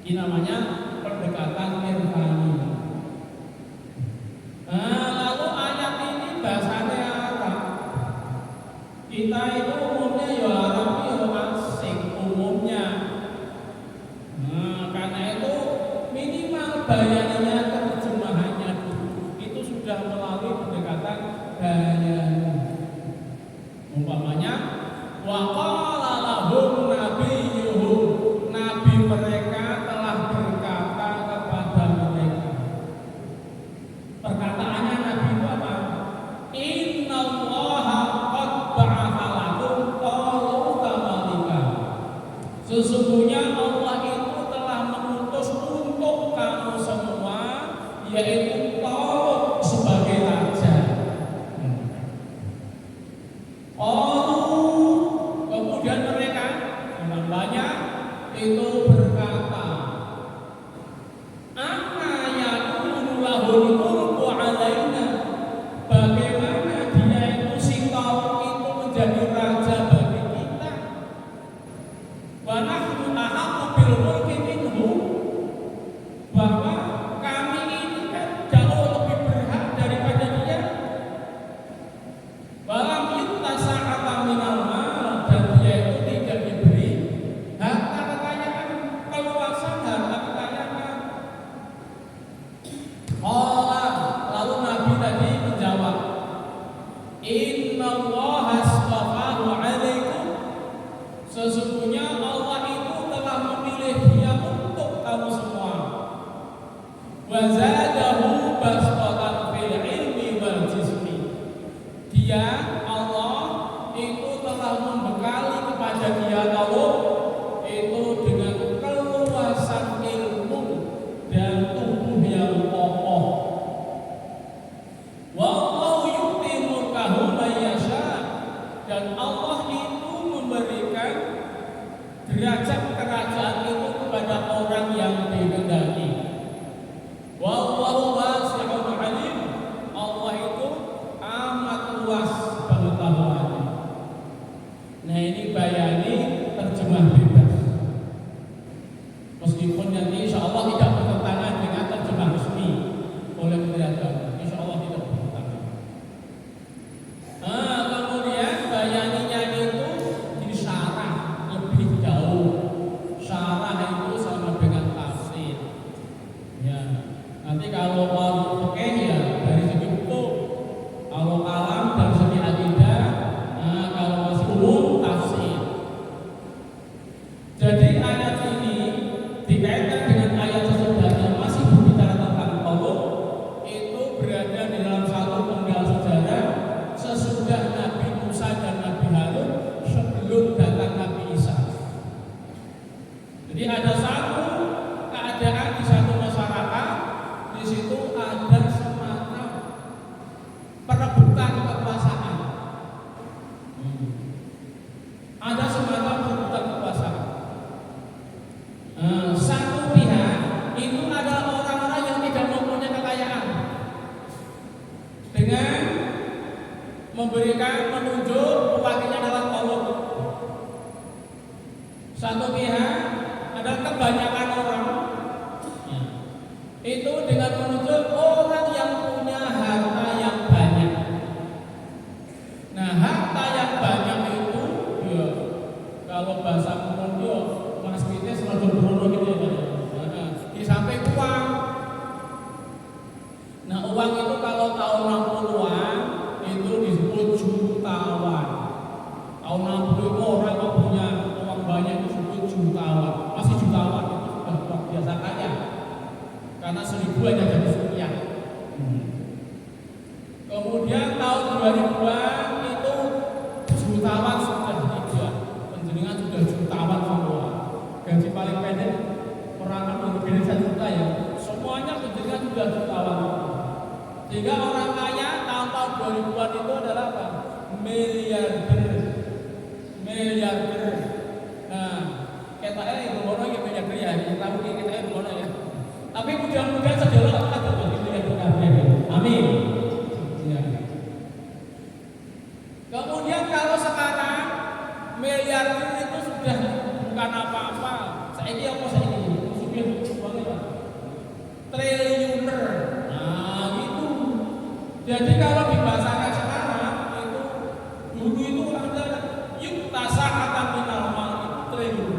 Ini namanya pendekatan irfani. Lalu yaitu Talut sebagai raja. Kemudian mereka memang banyak itu berkata, "Anna yakunu lahul mulku alaina." Bagaimana dia itu si Talut itu menjadi raja bagi kita? Wa nahnu ahaqqu bil mulki minhu, bahwa kami ini kan jauh lebih berhak daripada dia. Walam yuttasa'ata minal mal, dan dia itu tidak diberi harta kekayaan, keluasan harta kekayaan. Lalu Nabi tadi menjawab, Innallaha astafahu alaikum, sesungguhnya Allah itu telah memilih dia untuk kamu semua. Wa zadahu bastatan fil ilmi wal jismi, dia Allah itu telah membekali kepada dia Talut itu dengan keluasan ilmu dan tubuh yang kokoh. Wallahu yu'ti mulkahu man yasha, dan Allah itu memberikan derajat kerajaan itu kepada orang yang dikehendaki. Wallahu wasi'un alim, Allah itu amat luas pengetahuannya. Nah, ini bayani terjemah bebas, meskipun nanti insya Allah tidak bertentangan dengan terjemah resmi oleh Menteri Agama, insya Allah tidak bertentangan. Kemudian bayaninya itu disarah lebih jauh. Syarah itu sama dengan tafsir. Ya, nanti kalau mau fikih ya dari segi hukum, kalau kalam dari segi akidah, kalau masih umum tafsir. Jadi ayat ini dikaitkan dengan ayat sesudahnya masih berbicara tentang Talut, itu berada di dalam satu penggal sejarah sesudah Nabi Musa dan Nabi Harun, sebelum datang Nabi Isa. Jadi ada satu keadaan di satu masyarakat, di situ ada semacam perebutan kekuasaan. Ada semacam perebutan kekuasaan. Satu pihak itu adalah orang-orang yang tidak mempunyai kekayaan, dengan menunjuk wakilnya adalah Talut. Satu pihak ada kebanyakan orang, itu dengan menunjuk orang yang punya harta yang banyak. Nah, harta yang banyak itu ya, kalau bahasa umum yo Mas Pite selalu berono gitu ya, di samping uang. Nah, uang itu kalau tahun 60-an itu disebut jutawan. Tahun 60 itu orang yang punya uang banyak itu disebut jutawan. Masih jutawan itu sudah luar biasa kaya, karena 1000 hanya jadi sekian. Kemudian tahun 2000-an itu jutawan sudah tidak, penjenengan sudah jutawan semua. Gaji paling pendek perangan lebih dari 1 juta ya, semuanya penjenengan sudah jutawan. Sehingga orang kaya tahun-tahun 2000-an itu adalah apa? Miliarder. Nah, kita ini berono ya miliarder ya, kita mungkin kita ini berono ya. Tapi mudah-mudahan sedelok kita dapat miliarder. Amin. Ya. Kemudian kalau sekarang miliarder itu sudah bukan apa-apa. Saiki apa saiki? Sudah uangnya triliuner. Nah, gitu. Jadi kalau dibahasakan sekarang itu, dulu itu ada yuktasa'atan minal mal, itu triliun.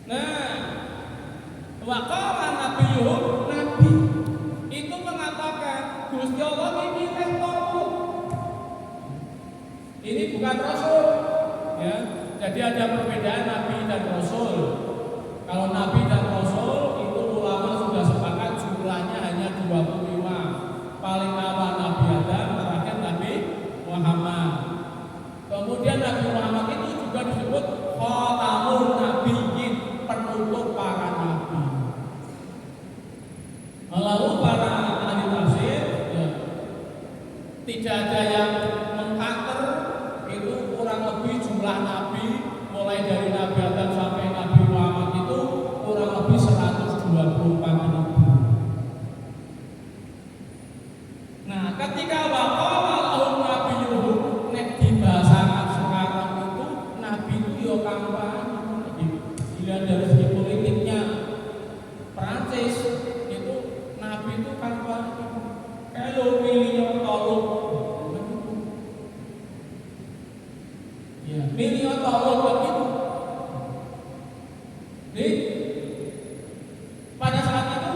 Nah, waqala nabiyuhum, nabi itu mengatakan Gusti Allah ini Talut. Ini bukan rasul, ya. Jadi ada perbedaan nabi dan rasul. Kalau nabi dan rasul itu ulama sudah sepakat jumlahnya hanya 25. Paling awal Nabi Adam, terakhir Nabi Muhammad. Kemudian Nabi Muhammad itu juga disebut khatamun nabiyyin, penutup para nabi. Lalu para ahli tafsir ya, tidak ada yang mengkater itu kurang lebih jumlah nabi mulai dari Nabi Adam sampai Nabi Muhammad itu kurang lebih 124.000. Nah, ketika waqala nabiyuhum nek dibahasakan sekarang itu nabi itu yo kampanye. Dilihat dari segi politiknya Prancis itu nabi itu kampanye. Kalau milih tolong ya, milih tolong begitu. Jadi pada saat itu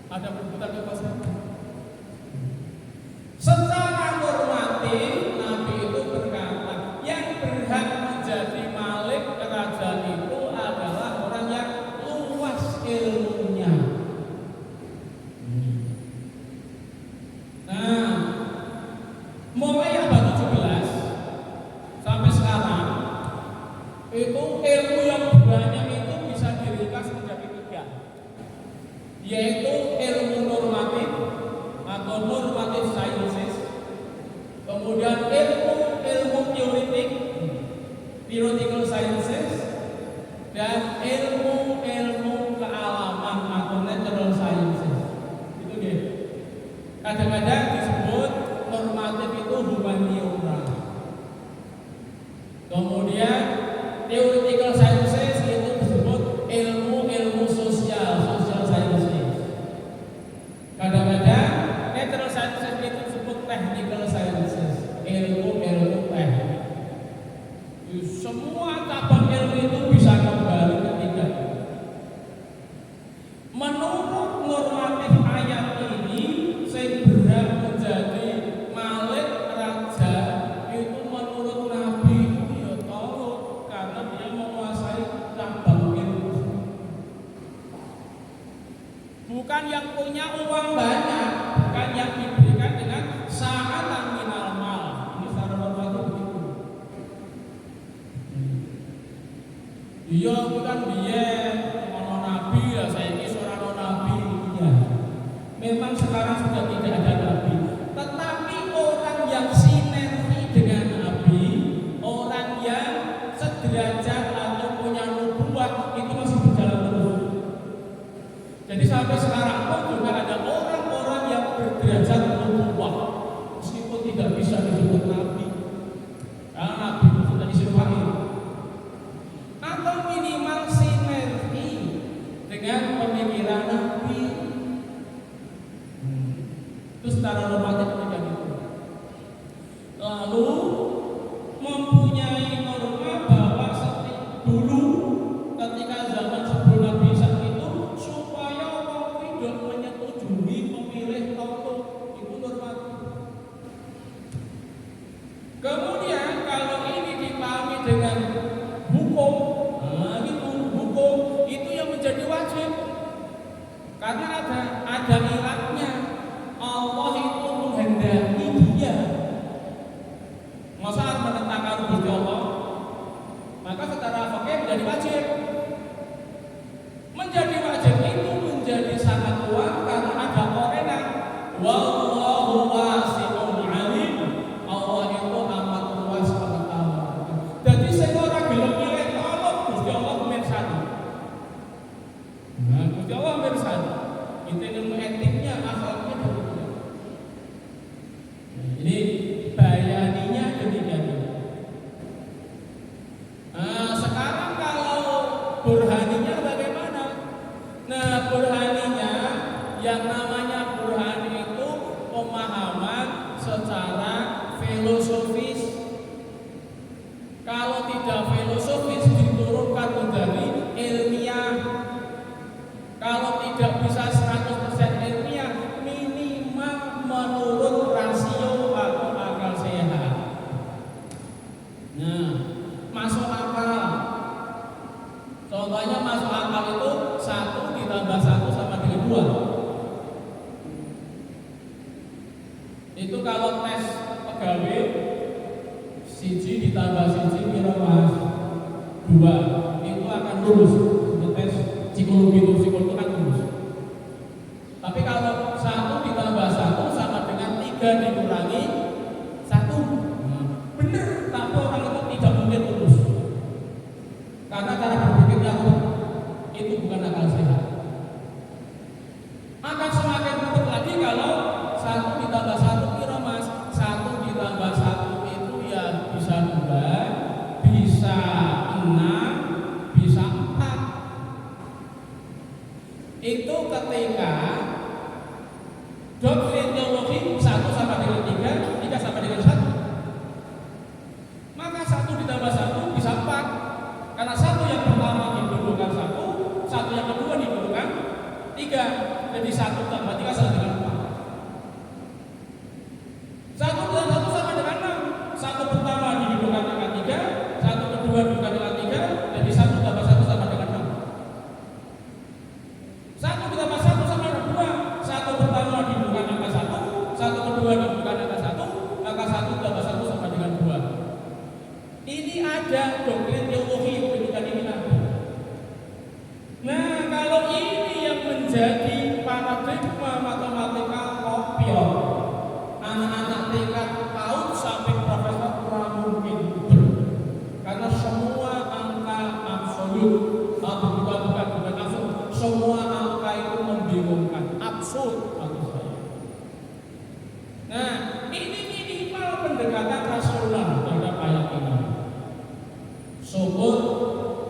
ada perbuatan kekuasaan. Secara normatif Nabi itu berkata yang berhak menjadi malik kerajaan itu adalah orang yang luas ilmunya. Nah, mulai abad 17 sampai sekarang itu ilmu yang banyak itu bisa diringkas menjadi 3, yaitu ilmu normatif atau normative sciences, kemudian ilmu teoretik, theoretical sciences, dan ilmu kealaman atau natural sciences. Itu dia. Kadang-kadang disebut normatif itu humaniora. Kemudian theoretical sciences itu disebut ilmu social sciences. Kadang-kadang natural sciences itu disebut technical sciences, ilmu teknik. Semua cabang ilmu itu bisa kembali ke 3. Menurut normatif ayat ini, sing berhak menjadi malik raja itu menurut Nabi ya tolong karena dia menguasai cabang ilmu. Bukan yang punya uang banyak, bukan yang diberikan dengan sa'atan minal mal. Ini secara normatif begitu. Iya, bukan biyen ono nabi ya saiki ora ono nabi ya. Memang sekarang sudah tidak ada nabi, tetapi orang yang sinergi dengan nabi, orang yang sederajat atau punya nubuwah itu masih berjalan terus. Jadi sampai sekarang pun juga ada orang-orang yang berderajat nubuwah meskipun tidak bisa disebut nabi. Karena nabi itu sudah disuruh atau minimal sinergi dengan pemikiran nabi. Itu secara normatif tidak gitu. Lalu mempunyai norma bahwa dulu ketika zaman sebelum Nabi Isa itu supaya orang tidak menyetujui memilih tokoh itu normatif. Kemudian kalau ini dipahami dengan hukum, hukum itu yang menjadi wajib karena ada ilatnya. Allah itu menghendaki dia. Masa menentangkan Gusti Allah, maka secara fikih menjadi wajib. Menjadi wajib itu menjadi sangat kuat karena ada qarinan. Wallahu wasi'un 'alim. Allah itu amat luas pengetahuan. Jadi sing ora gelem milih tolong Gusti Allah mirsani. Nah, Gusti Allah mirsani. Itu ilmu etiknya, akhlaknya demikian. Jadi bayaninya demikian. Sekarang kalau burhaninya bagaimana? Nah, burhaninya yang namanya burhani itu pemahaman secara filosofis. Kalau tidak filosofis diturunkan menjadi ilmiah. Kalau tidak bisa 100% ilmiah, minimal menurut rasio atau akal sehat. Nah, masuk akal. Contohnya masuk akal itu 1 ditambah 1 sama dengan 2. Itu kalau tes pegawai 1 ditambah 1 kira mas 2 itu akan lulus. Tes psikologi itu kan lulus. ketika doktrin teologi 1 sama dengan 3, 3 sama dengan 1. Maka 1 ditambah 1 bisa 4. Karena 1 yang pertama didudukkan 1, 1 yang kedua didudukkan 3. Jadi 1 tambah 3 sama dengan 4. 1 dan 1 sama dengan 6. 1 pertama didudukkan dengan 3, 1 kedua didudukkan dengan 3, jadi 1 tambah 1 sama dengan 6. 1 ditambah 1 sama dengan 2. 1 pertama didudukkan angka 1, 1 kedua didudukkan angka 1, maka 1 tambah 1 sama dengan 2. Ini ada doktrin teologi ketika diminati. Nah, kalau ini yang menjadi paradigma matematika kopior, anak-anak tingkat PAUD sampai profesor kurang mungkin betul. Karena semua angka absolut, bukan absolut, semua angka itu membingungkan, absurd bagi saya. Nah, ini minimal pendekatan rasional terhadap ayat ini. Sumber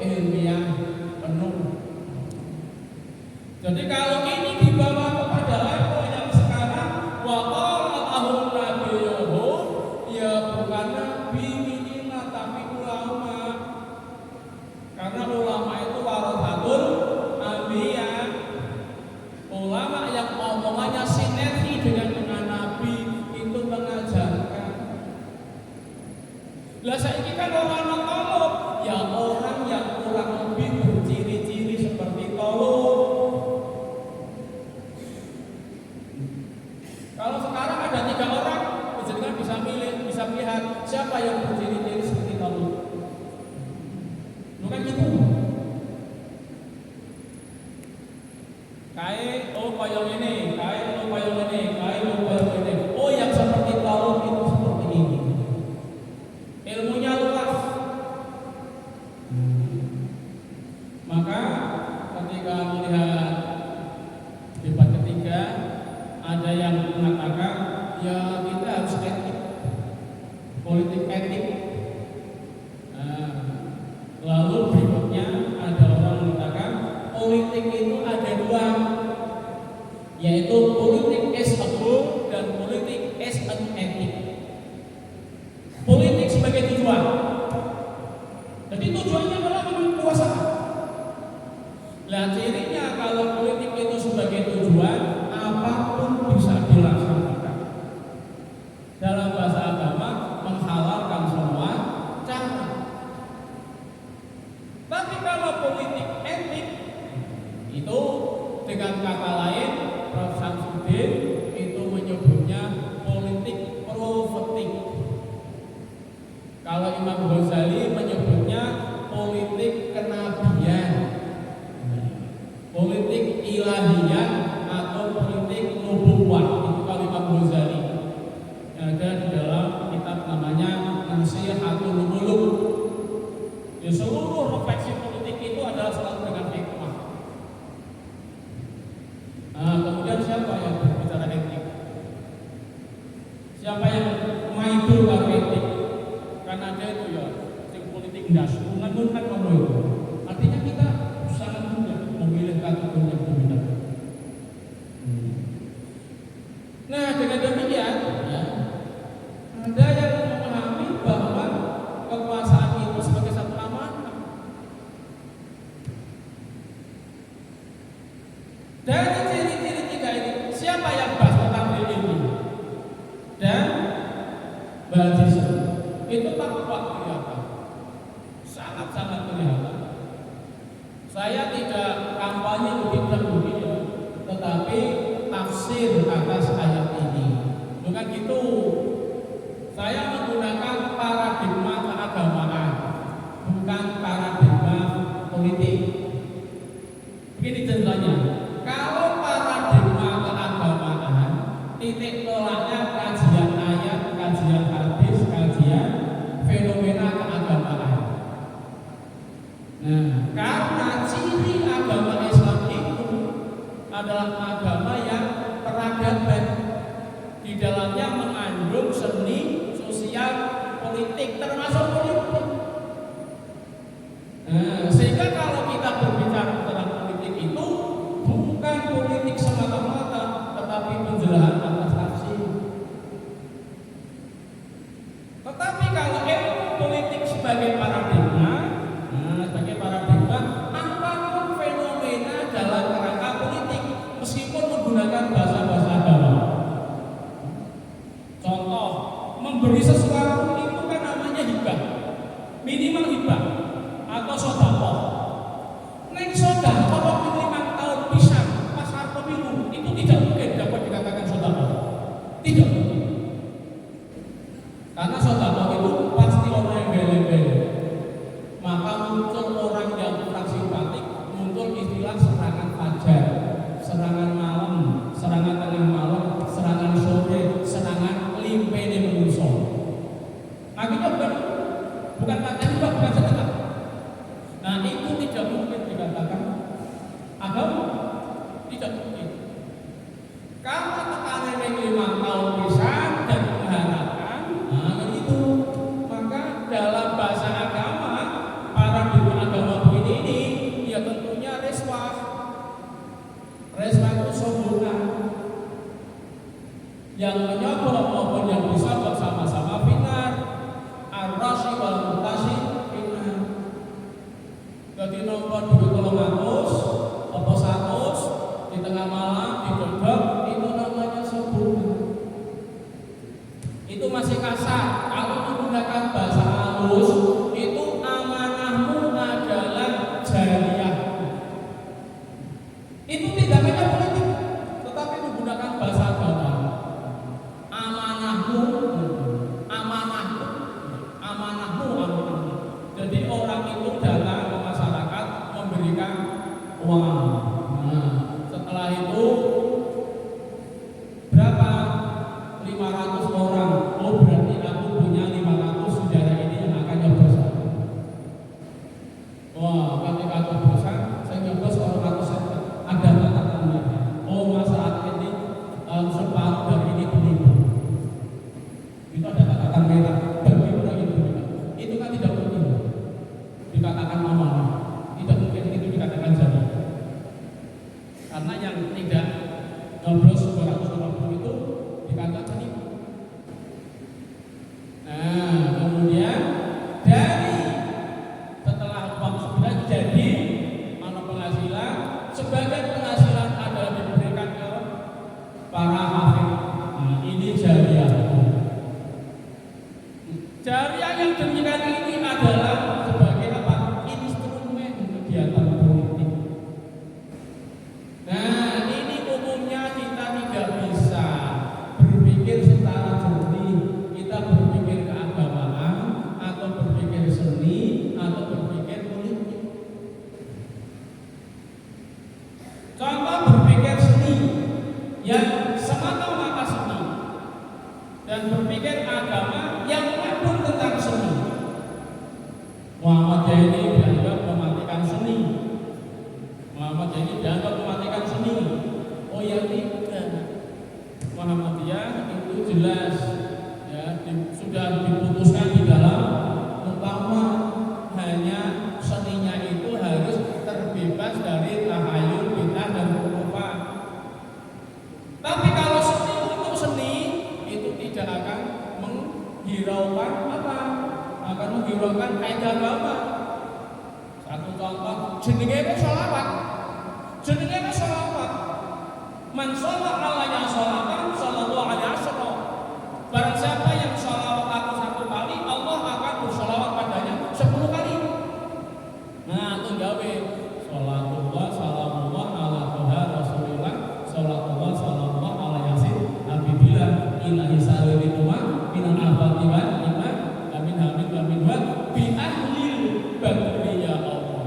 ilmiah penuh. Jadi kalau ini dibawa kepada level yang sekarang, waqala lahum nabiyuhum, ya bukan nabi minimal tapi ulama. Karena ulama itu warathatul anbiya. Ulama yang omongannya sinergi dengan nabi itu mengajarkan. Lah saiki kan orang tolong, ya orang yang kurang lebih berciri-ciri seperti tolong. Kalau sekarang ada 3 orang, kan bisa milih, bisa melihat siapa yang berciri-ciri seperti tolong. Bukan gitu. Koyong ini, koyong ini. Oh, yang seperti tolong itu seperti ini. Ilmunya luas. Maka ketika melihat debat ketiga, ada yang mengatakan ya kita harus etik, politik etik. Lalu berikutnya ada orang mengatakan politik itu ada 2, yaitu politik as a goal dan politik as an ethic. Politik sebagai tujuan. Jadi tujuannya adalah kekuasaan. Lah cirinya kalau politik itu sebagai tujuan, apapun bisa dilaksanakan. Dalam bahasa agama menghalalkan semua cara. Tapi kalau politik etik itu dengan kata lain, Prof. Samsudin itu menyebutnya politik profetik. Kalau Imam Ghazali menyebutnya politik kenabian, politik ilahiyah atau politik nubuwah. Itu kalau Imam Ghazali yang ada di dalam kitab namanya Nasihatul Muluk. Ya, seluruh refleksi politik itu adalah selalu dengan hikmah. Kemudian siapa yang berbicara etik? Siapa yang maidul karo etik? Karena ada itu ya, politik ndas, bukan ngomong itu. Artinya kita sangat mudah memilih kategori yang dominan. Nah, dengan demikian, ya, ada yang memahami bahwa kekuasaan itu sebagai satu amanah. Dari ciri-ciri 3 ini, siapa yang bahas tentang ini? Dan bajis itu tampak kelihatan, sangat-sangat kelihatan. Saya tidak kampanye begini, tetapi tafsir atas ayat ini bukan gitu. Saya menggunakan paradigma keagamaan, bukan paradigma politik. Begini ceritanya, kalau paradigma keagamaan, titik tolaknya kajian ayat, kajian hadis, kajian fenomena keagamaan. Nah, karena ciri agama Islam itu adalah agama yang peradaban, di dalamnya mengandung seni, sosial, politik, termasuk politik. Sehingga kalau kita berbicara tentang politik itu bukan politik kesombongan. Yang menyogok maupun yang disogok sama-sama finar. Ar-rashi wal mutashi finar. Jadi nomor 200 apa 100 di tengah malam digodok, itu namanya sombongan. Itu masih kasar. Kalau menggunakan bahasa halus, itu amanahmu adalah jariyah. Itu tidak hanya politik, tetapi menggunakan bahasa agama. Amanahmu. Jadi orang itu datang ke masyarakat memberikan uang. Nah, setelah itu berapa? 500 orang. Oh, berarti aku punya 500 saudara ini yang akan nyoblos. Wah, ketika coblosan saya nyoblos orang ratusan. Ada kata-katanya. Oh, masyarakat ini separuh dari ini penipu. Itu ada kata-kata merah. Bagaimana itu? Itu kan tidak mungkin dikatakan amanah. Tidak mungkin itu dikatakan jari. Karena yang tidak nyoblos 250 itu dikatakan ini. Nah, kemudian dari setelah uang 9 jadi mana penghasilan, sebagian penghasilan adalah diberikan ke para hafid. Nah, ini jariyah. Jariyah yang demikian ini adalah sebagai apa? Instrumen kegiatan politik. Nah, ini umumnya kita tidak bisa berpikir secara jernih. Kita berpikir keagamaan atau berpikir seni atau berpikir politik. Contoh berpikir seni yang semata-mata seni dan berpikir agama yang mengandung tentang seni. Muhammadiyah ini dianggap mematikan seni. Muhammadiyah ini dianggap mematikan seni. Oh ya tidak. Muhammadiyah itu jelas ya, sudah diputuskan di dalam umpama hanya seninya itu harus terbebas dari tahayul, bid'ah dan khurafat. Tapi kalau seni untuk seni itu tidak akan menghiraukan apa? Akan menghiraukan kaidah agama. Satu contoh, jenenge sholawat. Jenenge sholawat. Man sholat alaiya sholatan sallallahu alaihi wasallam. Barang siapa yang sholawat aku 1 kali, Allah akan bersholawat padanya 10 kali. Nah, itu gawe sholatullah salamullah ala toha rasulillah sholatullah salamullah ala yasin habibillah ilahi salilituma minan al-fatihah iman amin hamid amin wa bi ahlil badriyah Allah.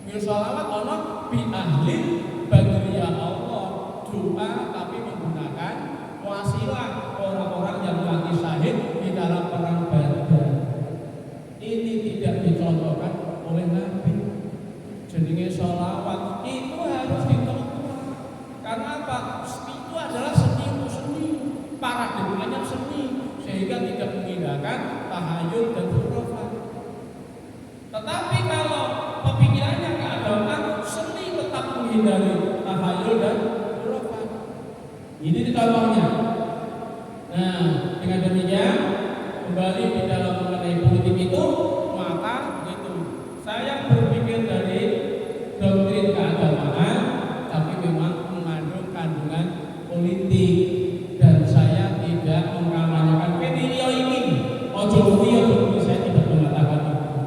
Mir sholawat ono bi ahlil badriyah Allah. Doa tapi menggunakan wasilah orang-orang yang mati syahid di dalam perang Badar. Ini tidak dicontohkan oleh Nabi. Jenenge sholawat itu harus dicontoh. Karena apa? Itu adalah seni untuk seni, paradigmanya seni, sehingga tidak mengindahkan tahayul dan khurafat. Tetapi kalau pemikirannya keagamaan, seni tetap menghindari tahayul dan khurafat. Ini contohnya. Nah, dengan demikian kembali di dalam mengenai politik itu, maka itu saya berpikir dari doktrin keagamaan, tapi memang mengandung kandungan politik dan saya tidak mengkampanyekan video ini. Ojo video saya tidak mengatakan itu.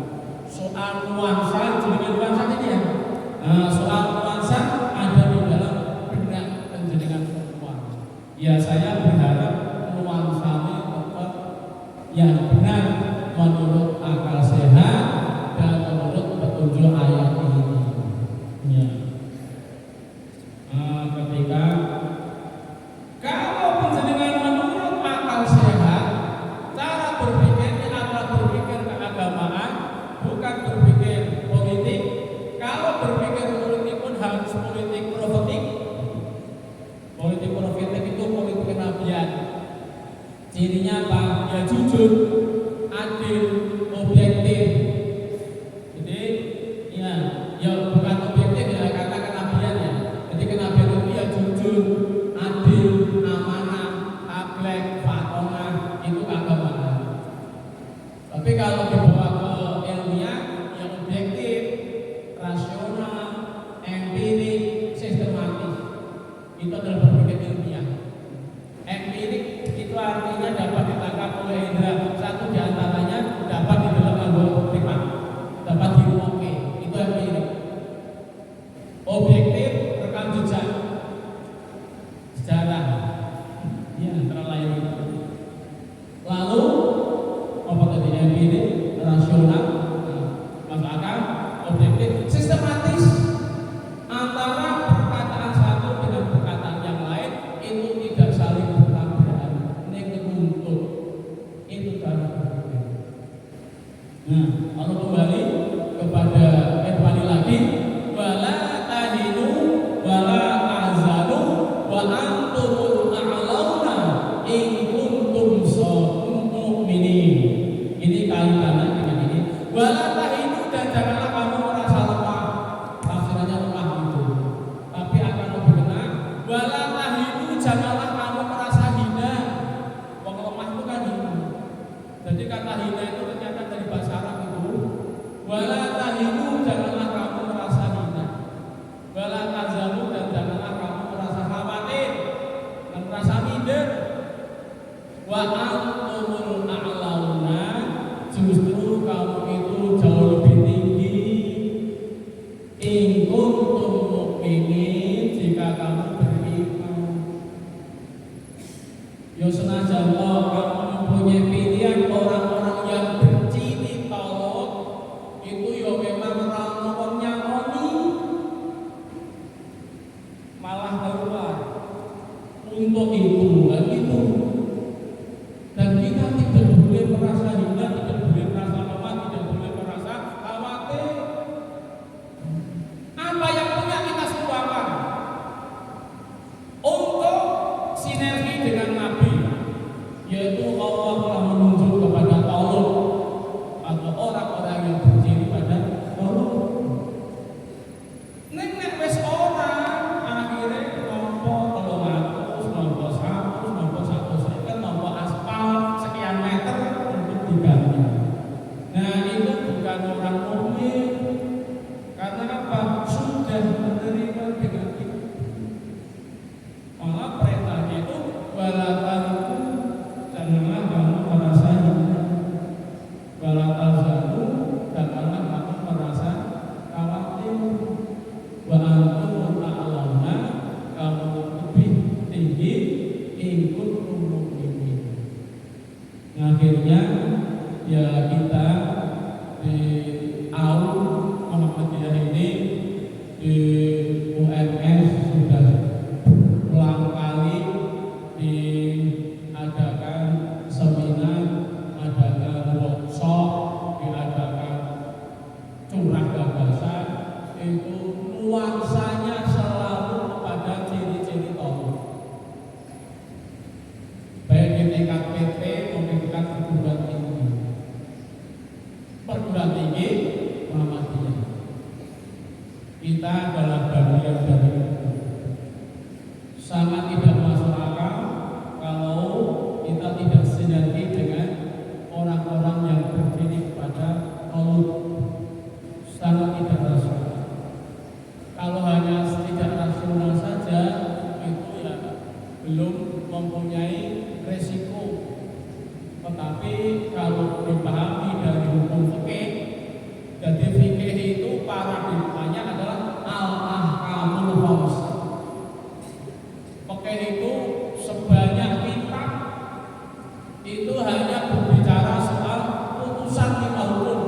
Soal nuansa, jenengan nuansa ini ya. Nah, soal nuansa ada di dalam benak penjenengan semua. Ya, saya berharap nuansanya tetap yang benar menurut akal sehat dan menurut petunjuk ayat ini. Ya. Ketika kalau penjenengan menurut akal sehat, cara berpikirnya adalah berpikir keagamaan, bukan berpikir politik. Kalau berpikir politik pun harus politik profetik. Politik profetik itu politik kenabian. Cirinya apa? Ya jujur, adil, objektif. Jadi ya bukan objektif ya, kata kenabian ya. Jadi kenabian itu ya Itu adalah berpikir ilmiah. Empirik itu artinya dapat ditangkap oleh indera. Satu di antaranya dapat didelok nganggo primat, dapat dirumokke. Itu empirik. Objektif rekam jejak sejarah, ya antara lain itu. Lalu apa tadi empirik, rasional, masuk akal, objektif, sistematis. Antara perkataan satu dengan perkataan yang lain itu tidak saling bertabrakan, nuntut. Itu cara berpikir. Nah, kalau kembali kepada kembali lagi, wala tahinu wala tahzanu wa antumul a'launa in kuntum mu'minin. Ini kaitannya dengan ini. Wala tahinu, dan janganlah kamu merasa lemah. Tafsirannya lemah itu. Tapi akan lebih benar, wala tahinu, janganlah kamu merasa hina. Wong lemah itu kan hina. Jadi kata hina itu ternyata dari bahasa Arab itu. Wala tahinu, janganlah kamu merasa hina. Wala tahzanu, dan janganlah kamu merasa khawatir dan merasa minder. Wa antumul a'launa, justru kamu itu jauh lebih tinggi. In kuntum mu'minin, jika kamu beriman. Ya senajan kamu mempunyai pilihan orang-orang yang berciri tolong, itu ya memang orang nyamoni, malah keluar. Untuk itu dan itu. Dan kita tidak boleh merasa hina, tidak boleh merasa lemah, tidak boleh merasa khawatir. Apa yang punya kita sumbangkan untuk sinergi dengan Nabi, yaitu Allah telah menunjuk kepada Talut atau orang-orang yang berciri pada Talut. Nek wis orang akhirnya nompo 300, nompo 100, nompo 150, nompo aspal sekian meter untuk diganti. Nah itu bukan orang mukmin. Karena apa? Sudah menerima dengan itu. Malah perintahnya itu walataku, janganlah kamu merasa hina. Walatazanu, janganlah kamu merasa khawatir. Wa antum ta'launa, kamu lebih tinggi ingkut mu'minin. Nah, akhirnya ya kita di Muhammadiyah ini di UMS sudah ulang kali diadakan seminar, adakan workshop, diadakan curah gagasan. Itu nuansanya selalu pada ciri-ciri Talut, baik di tingkat PT maupun tingkat perguruan tinggi. Perguruan tinggi Muhammadiyah, kita adalah bagian dari itu. Sangat tidak masuk akal kalau kita tidak sinergi dengan orang-orang yang berdiri kepada Talut. Sangat tidak rasional. Kalau hanya tidak rasional saja, itu ya belum mempunyai resiko. Tetapi kalau dipahami dari hukum fikih, jadi fikih itu paradigmanya adalah al-ahkamul khamsah. Fikih itu sebanyak kitab itu hanya berbicara soal putusan 5 hukum.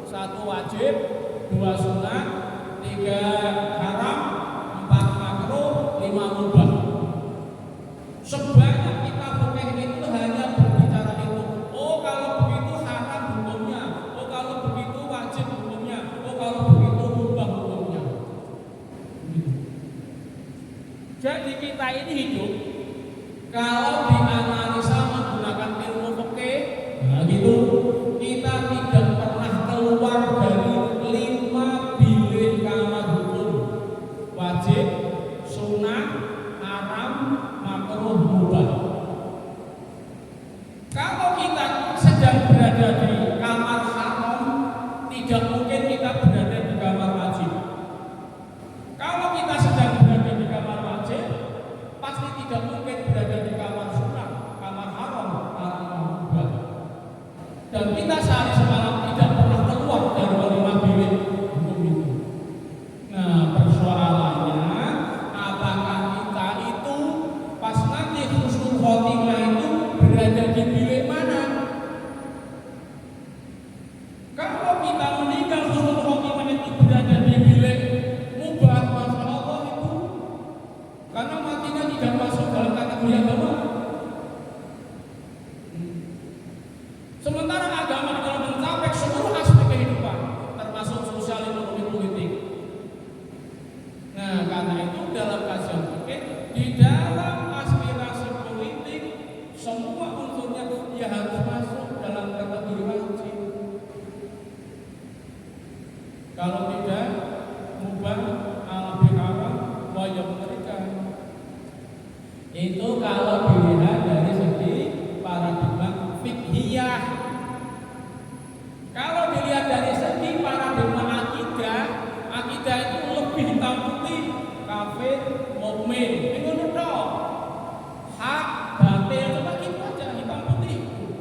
1 wajib, 2 sunnah, 3 haram, 4 makruh, 5 mubah. Sebanyak kitab fikih itu hanya berbicara itu. Oh kalau begitu haram hukumnya, oh kalau begitu wajib hukumnya, oh kalau begitu mubah hukumnya. Jadi kita ini hidup kalau dianalisa menggunakan ilmu fikih, nah gitu, kita tidak pernah keluar dari 5 bilik kamar hukum: wajib, sunnah, haram, makruh, mubah. Kalau kita sedang berada di kamar haram, tidak mungkin kita berada di kamar wajib. Kalau kita sedang berada di kamar wajib, ahli agama. Sementara agama adalah mencapai seluruh aspek kehidupan, termasuk sosial, ekonomi, politik. Nah, karena itu dalam kajian fikih, di dalam aspirasi politik, semua unsurnya ya harus masuk dalam kategori wajib. Kalau tidak, mubah al-biharam wa yamrikan. Itu kalau dilihat dari segi paradigma fikhiyah. Kalau dilihat dari segi paradigma akidah, akidah itu lebih hitam putih, kafir, mukmin. Itu tok. Hak, batil, cuma gitu aja hitam putih.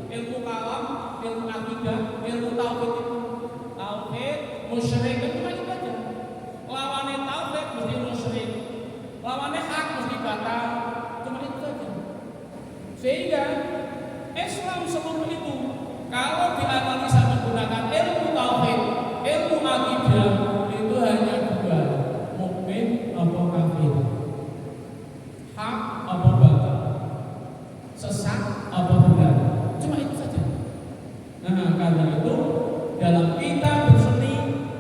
Ilmu kalam, ilmu akidah, ilmu tauhid itu. Tauhid, musyrik itu cuma gitu aja. Lawannya tauhid mesti musyrik. Lawannya hak mesti batal. Cuma itu saja. Sehingga Islam seluruh itu kalau dianalisa menggunakan ilmu tauhid, ilmu akidah itu hanya dua, mukmin atau kafir, hak atau batal, sesat atau benar, cuma itu saja. Nah, karena itu dalam kita berseni,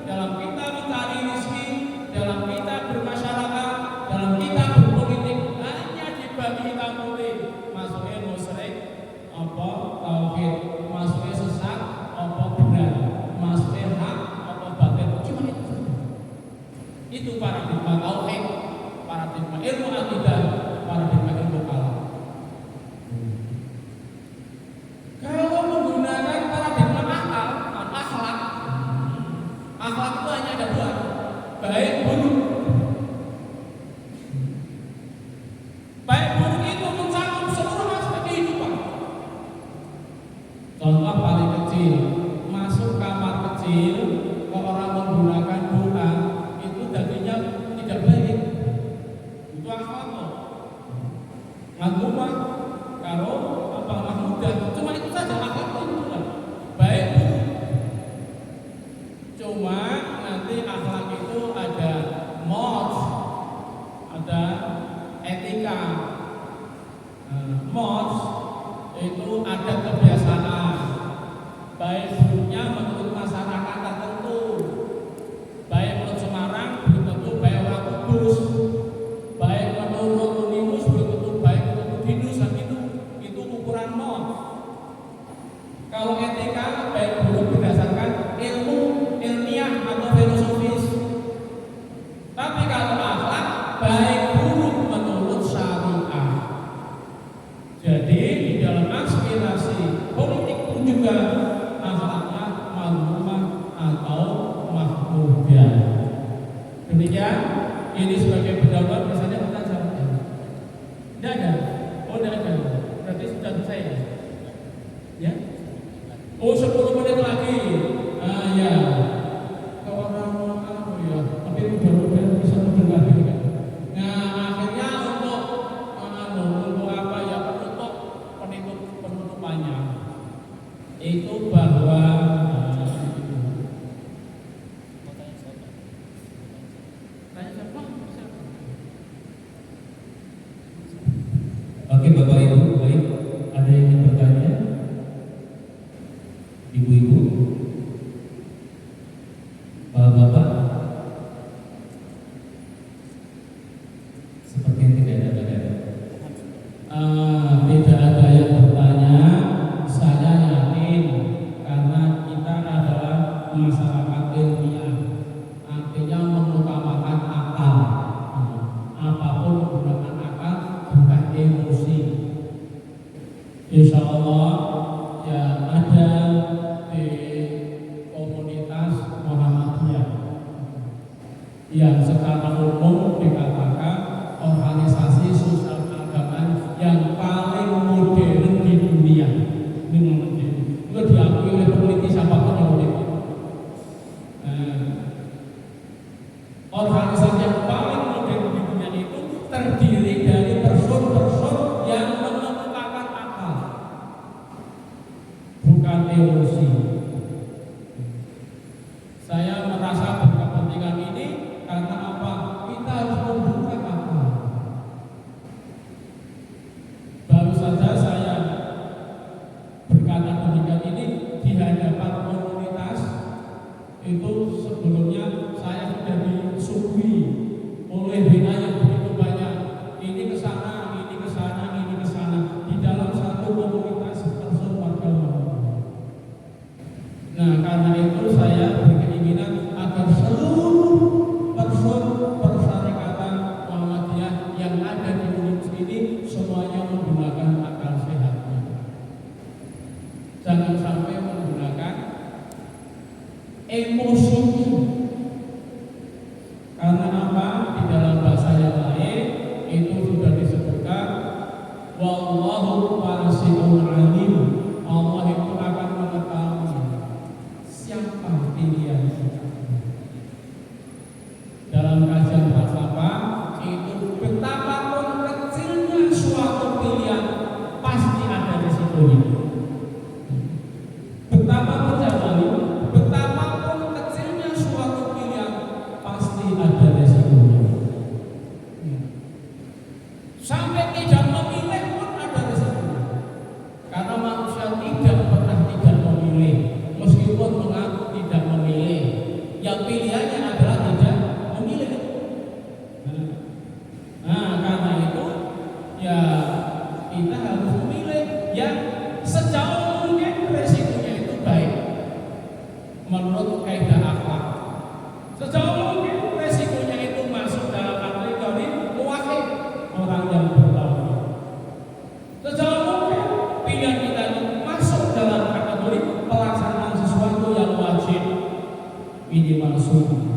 dalam kita mencari rezeki, dalam kita bermasyarakat, dalam kita berpolitik, hanya dibagi hitam putih, masuknya musyrik apa tauhid, masuknya sesat apa benar, masuknya hak apa batil, cuma itu saja. Itu paradigma tauhid, paradigma ilmu akidah, paradigma ilmu kalam. Kalau menggunakan paradigma akal, akhlak, akhlak itu hanya ada dua, baik buruk. Baik buruk itu mencakup seluruh aspek kehidupan. Contoh paling kecil, masuk kamar kecil, kalau orang menggunakan doa, itu dagingnya tidak baik. Itu akhlak loh. Ngagumah, kalau apa mahmudah, cuma itu saja akhlak itu lah. Baik buruk. Cuma nanti akhlak itu ada mos, ada etika. Mos itu ada kebiasaan, baik buruknya menurut masyarakat tertentu, baik menurut Semarang belum tentu baik orang Kudus, baik menurut Unimus belum tentu baik menurut Hinus, dan itu ukuran mos. Kalau etika baik buruk berdasarkan ilmu ilmiah atau filosofis, tapi kalau akhlak baik buruk menurut syariah. Jadi di dalam aspirasi politik pun juga akhlaknya mazmumah atau mahmudah. Demikian, ini sebagai pendahuluan, misalnya kita jawabnya. Tidak ada, oh tidak ada, berarti sudah selesai ya? Ya? Oh 10 menit lagi, ya. Kalau orang apa ya, tapi mudah-mudahan bisa mendengar kan. Nah akhirnya untuk apa ya, penutupannya itu bahwa Oke Bapak Ibu, baik, ada yang ingin bertanya? Ibu-ibu, Bapak, sepertinya tidak ada bertanya. Tidak ada yang bertanya. Saya yakin karena kita adalah masyarakat ilmiah, artinya mengutamakan akal. Apapun menggunakan akal, bukan emosi. Insya Allah ya ada di komunitas Muhammadiyah yang secara umum dikatakan organisasi sosial keagamaan yang paling modern di dunia. Itu diakui oleh peneliti siapapun yang meneliti. Organisasi yang paling modern di dunia itu terdiri dari person-person yang mengemukakan akal. Sampai tidak memilih pun ada resikonya. Karena manusia tidak pernah tidak memilih, meskipun mengaku tidak memilih. Yang pilihannya adalah tidak memilih. Nah, karena itu ya kita harus memilih yang sejauh mungkin resikonya itu baik menurut kaidah akhlak. Sejauh mungkin resikonya itu masuk dalam kategori muwahhid, orang yang bertauhid. Sejauh mungkin pilihan kita itu masuk dalam kategori pelaksanaan sesuatu yang wajib minimal sunnah.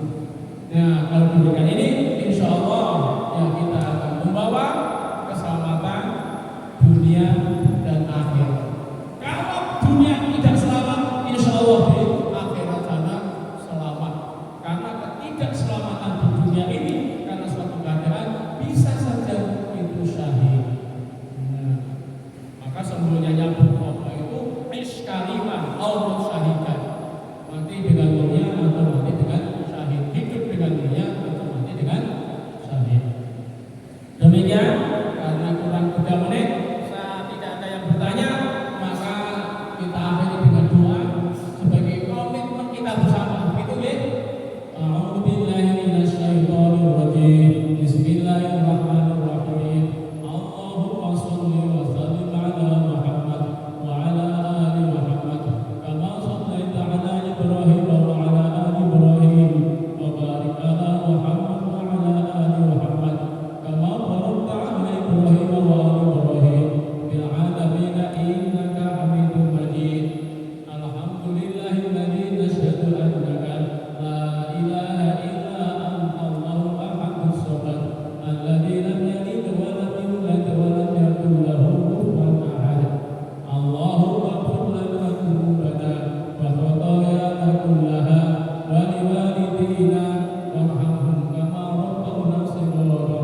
Nah, kalau diberikan ini, insya Allah ya kita akan membawa keselamatan dunia dan akhirat. Kalau dunia tidak selamat, insya Allah di akhirat sana selamat. Karena ketidakselamatan di dunia ini karena suatu keadaan bisa saja itu syahid. Nah, maka sembunyinya buku itu iskaliman Allah syahidan, mati dengan dunia atau mati dengan syahid, hidup dengan dunia atau mati dengan syahid. Demikian, karena kurang 3 menit, saya tidak ada yang bertanya, maka kita akhiri dengan doa sebagai komitmen kita bersama. Itu ya. A'udzubillahi minasyaitonirrajim. Bismillahirrahmanirrahim. Allahumma shalli wa sallim ala Muhammad wa ala ali Muhammad kama shallaita ala Ibrahim wa ala ali Ibrahim wa barik ala Muhammad wa ala ali Muhammad kama barakta ala Ibrahim wa ali Ibrahim fil alamin innaka Hamidum Majid. Alhamdulillahilladzi nashhadu annaka la ilaha illa anta Allahu ahadus samad alladzi lam yalid wa lam yulad wa lam yakul lahu kufuwan ahad. Allahumma ighfir lana dhunubana wa khatayana kullaha wa liwalidina warhamhum kama rabbawna shighara.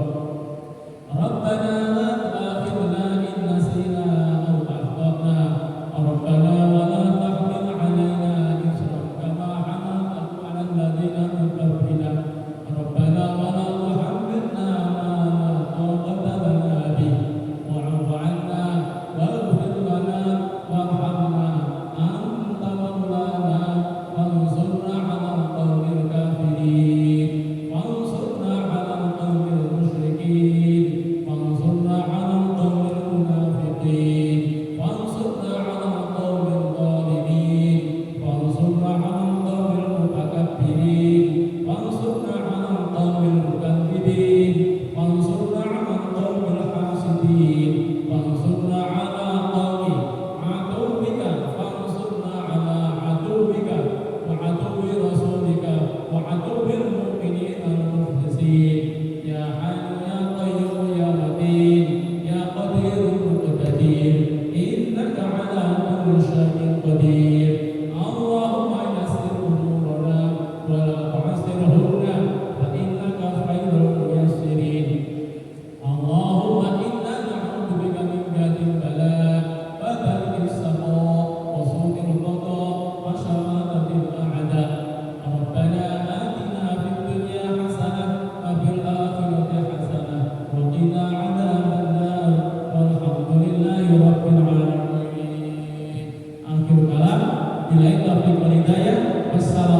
Rabbana la tu'akhidhna in nasina aw akhtana. Rabbana wa la tahmil 'alaina isran kama hamaltahu 'ala alladhina min qablina. Rabbana wa la tuhammilna ma la taqata lana bih. Wa'fu 'anna waghfir lana warhamna anta maulana wansurna 'alal qawmil kafirin. Wansurna 'alal qawmil musyrikin. Wansurna 'alal qawmil munafiqin. Wansurna 'alal qawmil zalimin. Wansurna 'alal qawmil mutakabbirin. Wansurna 'alal qawmil mukadzibin. Wansurna 'alal qawmil hasidin. Wansurna 'ala qawmi aduwwika. Wansurna 'ala aduwwika wa aduwwi rasulika wa aduwwil mu'minina al-mukhlisin. Ya Hayyu ya Qayyum ya Matin ya Qadirul Muqtadir innaka 'ala kulli syai'in qadir. Allahumma yassir umurana wa la tu'assirhunna fa innaka khairul muyassirin. Allahumma inna na'udzubika min jahdi bala wa darki saqa wa su'il qada wa syamatatil a'da. Rabbana atina fid dunya hasanah wa fil akhirati hasanah wa qina 'adzabannar. Walhamdulillahi rabbil alamin. Akhir kalam, billahi taufiq wal hidayah. Wassalamu